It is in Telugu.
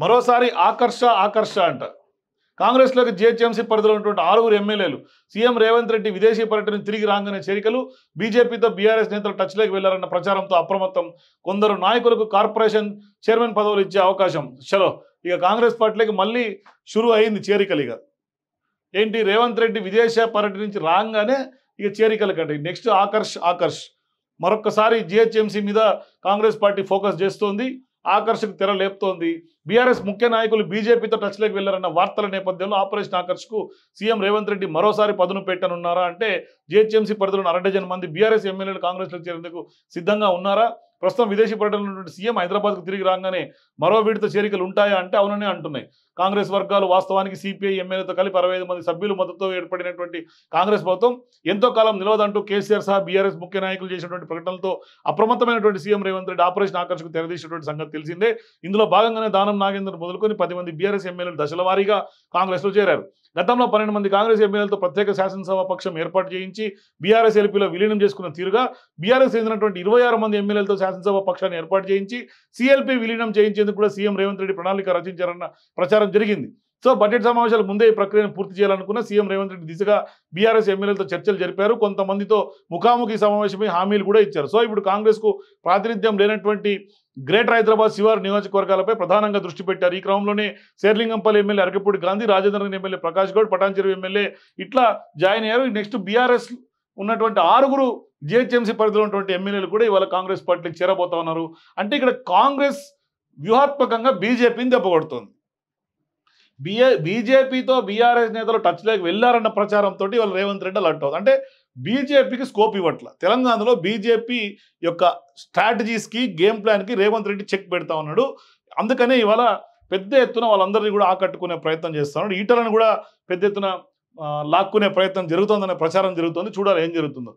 మరోసారి ఆకర్ష అంట. కాంగ్రెస్లోకి జీహెచ్ఎంసీ పరిధిలో ఉన్నటువంటి 6 ఎమ్మెల్యేలు సీఎం రేవంత్ రెడ్డి విదేశీ పర్యటన తిరిగి రాగానే చేరికలు, బీజేపీతో బీఆర్ఎస్ నేతలు టచ్లోకి వెళ్లారన్న ప్రచారంతో అప్రమత్తం. కొందరు నాయకులకు కార్పొరేషన్ చైర్మన్ పదవులు ఇచ్చే అవకాశం. చలో ఇక కాంగ్రెస్ పార్టీలోకి మళ్ళీ షురు అయింది చేరికలు. ఇక ఏంటి, రేవంత్ రెడ్డి విదేశ పర్యటన నుంచి రాగానే ఇక చేరికలు కంటే నెక్స్ట్ ఆకర్ష్ మరొక్కసారి జీహెచ్ఎంసీ మీద కాంగ్రెస్ పార్టీ ఫోకస్ చేస్తోంది. ఆకర్షకు తెర లేపుతోంది. బీఆర్ఎస్ ముఖ్య నాయకులు బీజేపీతో టచ్లోకి వెళ్లారన్న వార్తల నేపథ్యంలో ఆపరేషన్ ఆకర్ష్కు సీఎం రేవంత్ రెడ్డి మరోసారి పదును పెట్టనున్నారా అంటే, జీహెచ్ఎంసీ పరిధిలో 1/2 మంది బీఆర్ఎస్ ఎమ్మెల్యేలు కాంగ్రెస్లో చేరేందుకు సిద్ధంగా ఉన్నారా? ప్రస్తుతం విదేశీ పర్యటనలో ఉన్నటువంటి సీఎం హైదరాబాద్కు తిరిగి రాగానే మరో విడత చేరికలు ఉంటాయా అంటే అవుననే అంటున్నాయి కాంగ్రెస్ వర్గాలు. వాస్తవానికి సిపిఐ ఎమ్మెల్యేతో కలిపి 65 మంది సభ్యులు మద్దతుతో ఏర్పడినటువంటి కాంగ్రెస్ ప్రభుత్వం ఎంతో కాలం నిలవదంటూ కేసీఆర్ సహా బీఆర్ఎస్ ముఖ్య నాయకులు చేసినటువంటి ప్రకటనలతో అప్రమత్తమైనటువంటి సీఎం రేవంత్ రెడ్డి ఆపరేషన్ ఆకర్షకు తెరదీసినటువంటి సంగతి తెలిసిందే. ఇందులో భాగంగానే దానం నాగేందర్ మొదలుకొని 10 మంది బీఆర్ఎస్ ఎమ్మెల్యేలు దశల వారీగా కాంగ్రెస్లో చేరారు. గతంలో 12 మంది కాంగ్రెస్ ఎమ్మెల్యేలతో ప్రత్యేక శాసనసభ పక్షం ఏర్పాటు చేయించి బీఆర్ఎస్ ఎల్పీలో విలీనం చేసుకున్న తీరుగా బీఆర్ఎస్ చెందినటువంటి 26 మంది ఎమ్మెల్యేలతో శాసనసభ పక్షాన్ని ఏర్పాటు చేయించి సీఎల్పీ విలీనం చేయించేందుకు కూడా సీఎం రేవంత్ రెడ్డి ప్రణాళిక రచించారన్న ప్రచారం జరిగింది. సో బడ్జెట్ సమావేశాల ముందే ఈ ప్రక్రియను పూర్తి చేయాలనుకున్న సీఎం రేవంత్ రెడ్డి దిశగా బీఆర్ఎస్ ఎమ్మెల్యేలతో చర్చలు జరిపారు. కొంతమందితో ముఖాముఖి సమావేశమై హామీలు కూడా ఇచ్చారు. సో ఇప్పుడు కాంగ్రెస్కు ప్రాతినిధ్యం లేనటువంటి గ్రేటర్ హైదరాబాద్ శివారు నియోజకవర్గాలపై ప్రధానంగా దృష్టి పెట్టారు. ఈ క్రమంలోనే Serilingampally MLA Arekapudi Gandhi, Rajendranagar MLA Prakash Goud, Patancheru MLA ఇట్లా జాయిన్ అయ్యారు. నెక్స్ట్ బీఆర్ఎస్ ఉన్నటువంటి 6 జీహెచ్ఎంసీ పరిధిలో ఉన్నటువంటి ఎమ్మెల్యేలు కూడా ఇవాళ కాంగ్రెస్ పార్టీకి చేరబోతా ఉన్నారు. అంటే ఇక్కడ కాంగ్రెస్ వ్యూహాత్మకంగా బీజేపీని దెబ్బకొడుతుంది. బీజేపీతో బీఆర్ఎస్ నేతలు టచ్లోకి వెళ్లారన్న ప్రచారంతో ఇవాళ రేవంత్ రెడ్డి అలర్ట్ అవుతుంది. అంటే బీజేపీకి స్కోప్ ఇవ్వట్ల. తెలంగాణలో బీజేపీ యొక్క స్ట్రాటజీస్కి, గేమ్ ప్లాన్కి రేవంత్ రెడ్డి చెక్ పెడతా ఉన్నాడు. అందుకనే ఇవాళ పెద్ద ఎత్తున వాళ్ళందరినీ కూడా ఆకట్టుకునే ప్రయత్నం చేస్తున్నాడు. ఈటలను కూడా పెద్ద ఎత్తున లాక్కునే ప్రయత్నం జరుగుతుందనే ప్రచారం జరుగుతుంది. చూడాలి ఏం జరుగుతుందో.